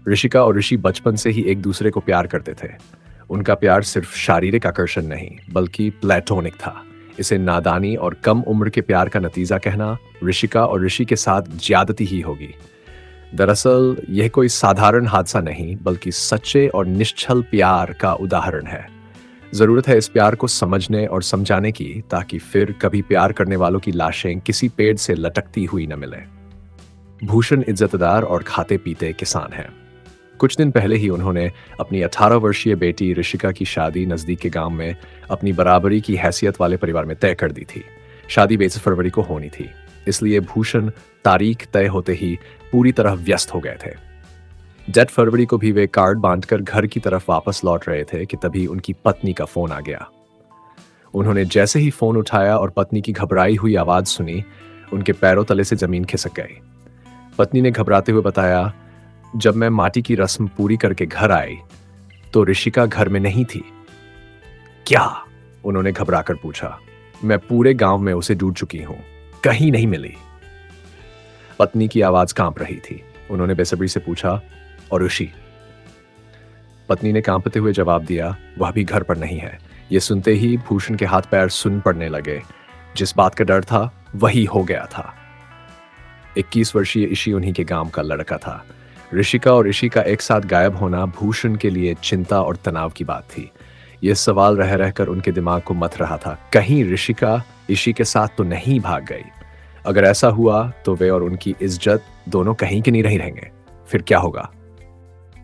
ऋषिका और ऋषि बचपन से ही एक दूसरे को प्यार करते थे। उनका प्यार सिर्फ शारीरिक आकर्षण नहीं, बल्कि प्लेटोनिक था। इसे नादानी और कम उम्र के प्यार का नतीजा कहना ऋषिका और ऋषि के साथ ज्यादती ही होगी। दरअसल यह कोई साधारण हादसा नहीं, बल्कि सच्चे और निश्छल प्यार का उदाहरण है। जरूरत है इस प्यार को समझने और समझाने की, ताकि फिर कभी प्यार करने वालों की लाशें किसी पेड़ से लटकती हुई न मिले। भूषण इज्जतदार और खाते पीते किसान हैं। कुछ दिन पहले ही उन्होंने अपनी 18 वर्षीय बेटी ऋषिका की शादी नजदीक के गांव में अपनी बराबरी की हैसियत वाले परिवार में तय कर दी थी। शादी 22 फरवरी को होनी थी, इसलिए भूषण तारीख तय होते ही पूरी तरह व्यस्त हो गए थे। 10 फरवरी को भी वे कार्ड बांधकर घर की तरफ वापस लौट रहे थे कि तभी उनकी पत्नी का फोन आ गया। उन्होंने जैसे ही फोन उठाया और पत्नी की घबराई हुई आवाज सुनी, उनके पैरों तले से जमीन खिसक गई। पत्नी ने घबराते हुए बताया, जब मैं माटी की रस्म पूरी करके घर आई तो ऋषिका घर में नहीं थी। क्या? उन्होंने घबराकर पूछा। मैं पूरे गांव में उसे ढूंढ चुकी हूं, कहीं नहीं मिली। पत्नी की आवाज कांप रही थी। उन्होंने बेसब्री से पूछा, और ऋषि? पत्नी ने कांपते हुए जवाब दिया, वह भी घर पर नहीं है। यह सुनते ही भूषण के हाथ पैर सुन पड़ने लगे। जिस बात का डर था वही हो गया था। 21 वर्षीय ऋषि उन्हीं के गांव का लड़का था। ऋषिका और ऋषि का एक साथ गायब होना भूषण के लिए चिंता और तनाव की बात थी। यह सवाल रह रहकर उनके दिमाग को मथ रहा था, कहीं ऋषिका ऋषि के साथ तो नहीं भाग गई? अगर ऐसा हुआ तो वे और उनकी इज्जत दोनों कहीं के नहीं रहेंगे। फिर क्या होगा?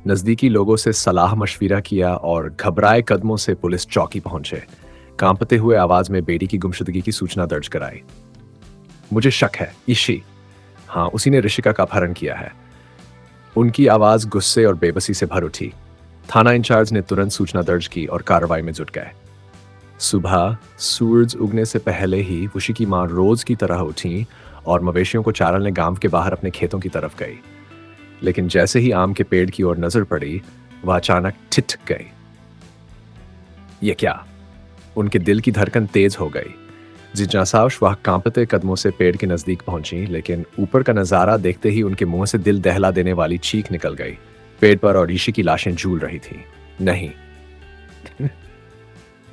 नजदीकी लोगों से सलाह मशविरा किया और घबराए कदमों से पुलिस चौकी पहुंचे। कांपते हुए आवाज में बेटी की गुमशुदगी की सूचना दर्ज कराई। मुझे शक है, ऋषि। हाँ, उसी ने ऋषिका का अपहरण किया है। उनकी आवाज गुस्से और बेबसी से भर उठी। थाना इंचार्ज ने तुरंत सूचना दर्ज की और कार्रवाई में जुट गए। सुबह सूरज उगने से पहले ही उषी की मां रोज की तरह उठी और मवेशियों को चारने गांव के बाहर अपने खेतों की तरफ गई। लेकिन जैसे ही आम के पेड़ की ओर नजर पड़ी, वह अचानक ठिठक गई। ये क्या? उनके दिल की धड़कन तेज हो गई। जिज्ञासावश वह कांपते कदमों से पेड़ के नजदीक पहुंची, लेकिन ऊपर का नजारा देखते ही उनके मुंह से दिल दहला देने वाली चीख निकल गई। पेड़ पर और ऋषि की लाशें झूल रही थी। नहीं।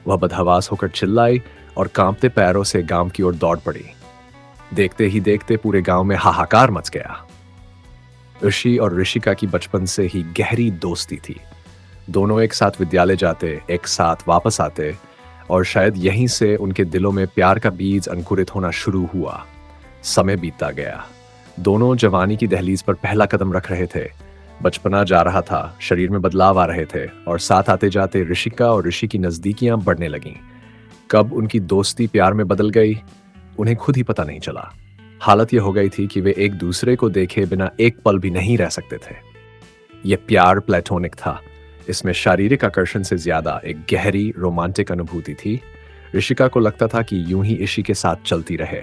वह बदहवास होकर चिल्लाई और कांपते पैरों से गांव की ओर दौड़ पड़ी। देखते ही देखते पूरे गांव में हाहाकार मच गया। ऋषि और ऋषिका की बचपन से ही गहरी दोस्ती थी। दोनों एक साथ विद्यालय जाते, एक साथ वापस आते, और शायद यहीं से उनके दिलों में प्यार का बीज अंकुरित होना शुरू हुआ। समय बीतता गया। दोनों जवानी की दहलीज पर पहला कदम रख रहे थे। बचपना जा रहा था, शरीर में बदलाव आ रहे थे, और साथ आते जाते ऋषिका और ऋषि की नजदीकियां बढ़ने लगीं। कब उनकी दोस्ती प्यार में बदल गई, उन्हें खुद ही पता नहीं चला। हालत यह हो गई थी कि वे एक दूसरे को देखे बिना एक पल भी नहीं रह सकते थे। यह प्यार प्लेटोनिक था। इसमें शारीरिक आकर्षण से ज्यादा एक गहरी रोमांटिक अनुभूति थी। ऋषिका को लगता था कि यूं ही ऋषि के साथ चलती रहे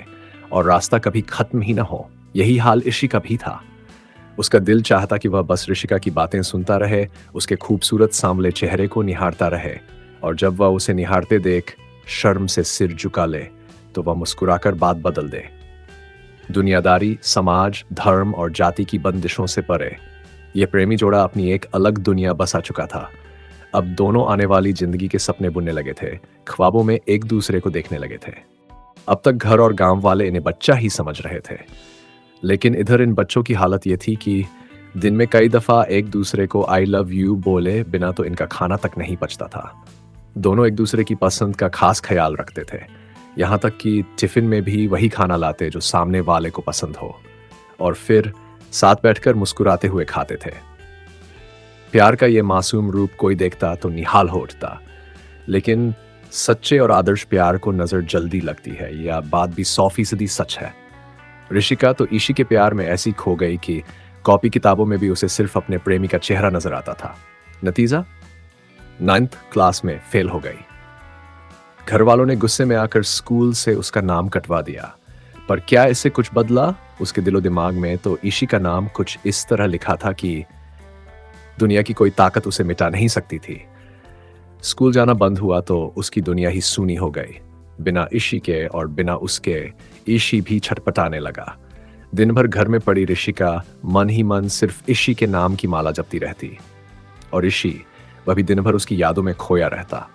और रास्ता कभी खत्म ही न हो। यही हाल ऋषि का भी था। उसका दिल चाहता कि वह बस ऋषिका की बातें सुनता रहे, उसके खूबसूरत सांवले चेहरे को निहारता रहे, और जब वह उसे निहारते देख शर्म से सिर झुका ले तो वह मुस्कुराकर बात बदल दे। दुनियादारी, समाज, धर्म और जाति की बंदिशों से परे यह प्रेमी जोड़ा अपनी एक अलग दुनिया बसा चुका था। अब दोनों आने वाली जिंदगी के सपने बुनने लगे थे, ख्वाबों में एक दूसरे को देखने लगे थे। अब तक घर और गांव वाले इन्हें बच्चा ही समझ रहे थे, लेकिन इधर इन बच्चों की हालत यह थी कि दिन में कई दफा एक दूसरे को आई लव यू बोले बिना तो इनका खाना तक नहीं पचता था। दोनों एक दूसरे की पसंद का खास ख्याल रखते थे, यहाँ तक कि टिफिन में भी वही खाना लाते जो सामने वाले को पसंद हो, और फिर साथ बैठकर मुस्कुराते हुए खाते थे। प्यार का ये मासूम रूप कोई देखता तो निहाल हो उठता, लेकिन सच्चे और आदर्श प्यार को नजर जल्दी लगती है। यह बात भी 100% सच है। ऋषिका तो ईशी के प्यार में ऐसी खो गई कि कॉपी किताबों में भी उसे सिर्फ अपने प्रेमी का चेहरा नजर आता था। नतीजा 9th क्लास में फेल हो गई। घर वालों ने गुस्से में आकर स्कूल से उसका नाम कटवा दिया, पर क्या इससे कुछ बदला? उसके दिलो दिमाग में तो ईशी का नाम कुछ इस तरह लिखा था कि दुनिया की कोई ताकत उसे मिटा नहीं सकती थी। स्कूल जाना बंद हुआ तो उसकी दुनिया ही सूनी हो गई। बिना ईशी के और बिना उसके ईशी भी छटपटाने लगा। दिन भर घर में पड़ी ऋषिका मन ही मन सिर्फ ईशी के नाम की माला जपती रहती और ईशी वह भी दिन भर उसकी यादों में खोया रहता।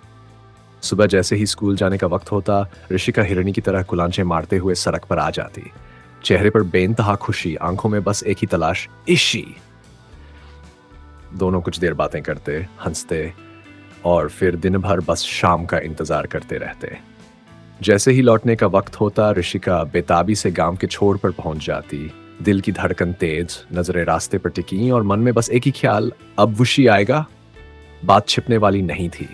सुबह जैसे ही स्कूल जाने का वक्त होता, ऋषिका हिरणी की तरह कुलांचे मारते हुए सड़क पर आ जाती, चेहरे पर बेइंतहा खुशी, आंखों में बस एक ही तलाश, ईशी। दोनों कुछ देर बातें करते, हंसते और फिर दिन भर बस शाम का इंतजार करते रहते। जैसे ही लौटने का वक्त होता, ऋषिका बेताबी से गांव के छोर पर पहुंच जाती। दिल की धड़कन तेज, नजरें रास्ते पर टिकी और मन में बस एक ही ख्याल, अब वुशी आएगा। बात छिपने वाली नहीं थी।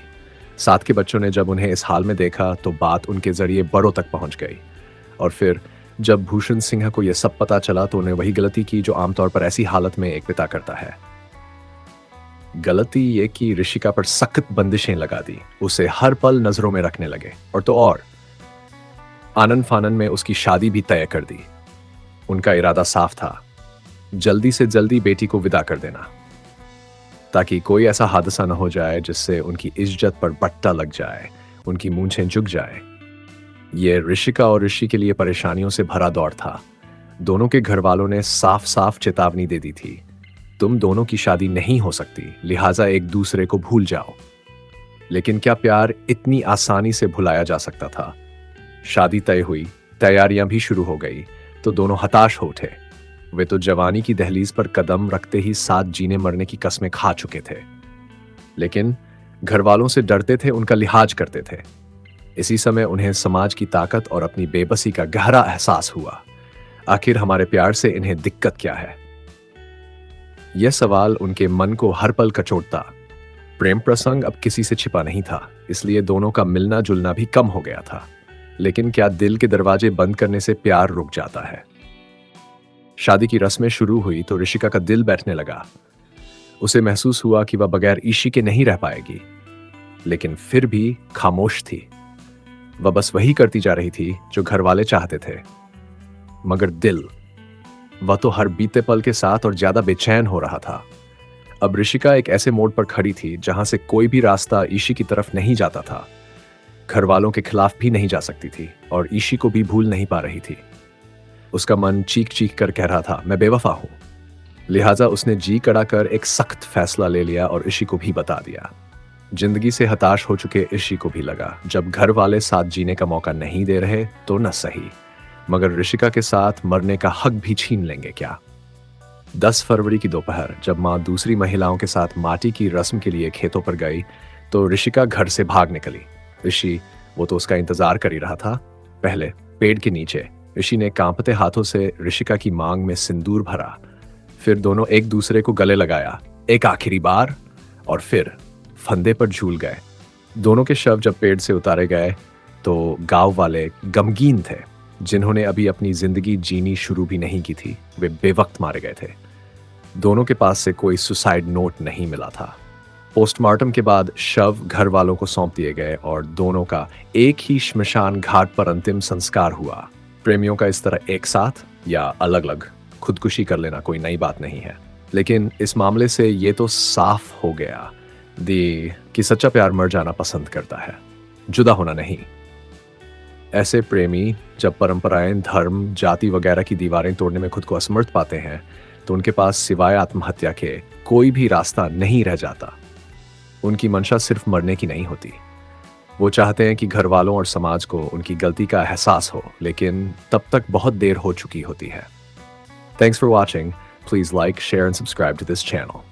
साथ के बच्चों ने जब उन्हें इस हाल में देखा तो बात उनके जरिए बड़ों तक पहुंच गई। और फिर जब भूषण सिंह को यह सब पता चला तो उन्हें वही गलती की जो आमतौर पर ऐसी हालत में एक पिता करता है। गलती ये कि ऋषिका पर सख्त बंदिशें लगा दी, उसे हर पल नजरों में रखने लगे और तो और आनन फानन में उसकी शादी भी तय कर दी। उनका इरादा साफ था, जल्दी से जल्दी बेटी को विदा कर देना, ताकि कोई ऐसा हादसा न हो जाए जिससे उनकी इज्जत पर बट्टा लग जाए, उनकी मूंछें झुक जाए। ये ऋषिका और ऋषि के लिए परेशानियों से भरा दौर था। दोनों के घर वालों ने साफ साफ चेतावनी दे दी थी, तुम दोनों की शादी नहीं हो सकती, लिहाजा एक दूसरे को भूल जाओ। लेकिन क्या प्यार इतनी आसानी से भुलाया जा सकता था? शादी तय हुई, तैयारियां भी शुरू हो गई तो दोनों हताश हो उठे। वे तो जवानी की दहलीज पर कदम रखते ही साथ जीने मरने की कस्में खा चुके थे, लेकिन घर वालों से डरते थे, उनका लिहाज करते थे। इसी समय उन्हें समाज की ताकत और अपनी बेबसी का गहरा एहसास हुआ। आखिर हमारे प्यार से इन्हें दिक्कत क्या है? यह सवाल उनके मन को हर पल कचोटता। प्रेम प्रसंग अब किसी से छिपा नहीं था, इसलिए दोनों का मिलना जुलना भी कम हो गया था। लेकिन क्या दिल के दरवाजे बंद करने से प्यार रुक जाता है? शादी की रस्में शुरू हुई तो ऋषिका का दिल बैठने लगा। उसे महसूस हुआ कि वह बगैर ईशी के नहीं रह पाएगी, लेकिन फिर भी खामोश थी। वह बस वही करती जा रही थी जो घर वाले चाहते थे, मगर दिल, वह तो हर बीते पल के साथ और ज्यादा बेचैन हो रहा था। अब ऋषिका एक ऐसे मोड़ पर खड़ी थी जहां से कोई भी रास्ता ईशी की तरफ नहीं जाता था। घर वालों के खिलाफ भी नहीं जा सकती थी और ईशी को भी भूल नहीं पा रही थी। उसका मन चीख चीख कर कह रहा था, मैं बेवफा हूं। लिहाजा उसने जी कड़ा कर एक सख्त फैसला ले लिया और ईशी को भी बता दिया। जिंदगी से हताश हो चुके ईशी को भी लगा, जब घर वाले साथ जीने का मौका नहीं दे रहे तो न सही, मगर ऋषिका के साथ मरने का हक भी छीन लेंगे क्या? 10 फरवरी की दोपहर जब माँ दूसरी महिलाओं के साथ माटी की रस्म के लिए खेतों पर गई तो ऋषिका घर से भाग निकली। ऋषि, वो तो उसका इंतजार कर ही रहा था। पहले पेड़ के नीचे ऋषि ने कांपते हाथों से ऋषिका की मांग में सिंदूर भरा, फिर दोनों एक दूसरे को गले लगाया एक आखिरी बार और फिर फंदे पर झूल गए। दोनों के शव जब पेड़ से उतारे गए तो गांव वाले गमगीन थे। जिन्होंने अभी अपनी जिंदगी जीनी शुरू भी नहीं की थी, वे बेवक्त मारे गए थे। दोनों के पास से कोई सुसाइड नोट नहीं मिला था। पोस्टमार्टम के बाद शव घर वालों को सौंप दिए गए और दोनों का एक ही श्मशान घाट पर अंतिम संस्कार हुआ। प्रेमियों का इस तरह एक साथ या अलग अलग खुदकुशी कर लेना कोई नई बात नहीं है, लेकिन इस मामले से ये तो साफ हो गया कि सच्चा प्यार मर जाना पसंद करता है, जुदा होना नहीं। ऐसे प्रेमी जब परंपराएं, धर्म, जाति वगैरह की दीवारें तोड़ने में खुद को असमर्थ पाते हैं तो उनके पास सिवाय आत्महत्या के कोई भी रास्ता नहीं रह जाता। उनकी मंशा सिर्फ मरने की नहीं होती। वो चाहते हैं कि घर वालों और समाज को उनकी गलती का एहसास हो, लेकिन तब तक बहुत देर हो चुकी होती है। Thanks for watching. Please like, share and subscribe to this channel.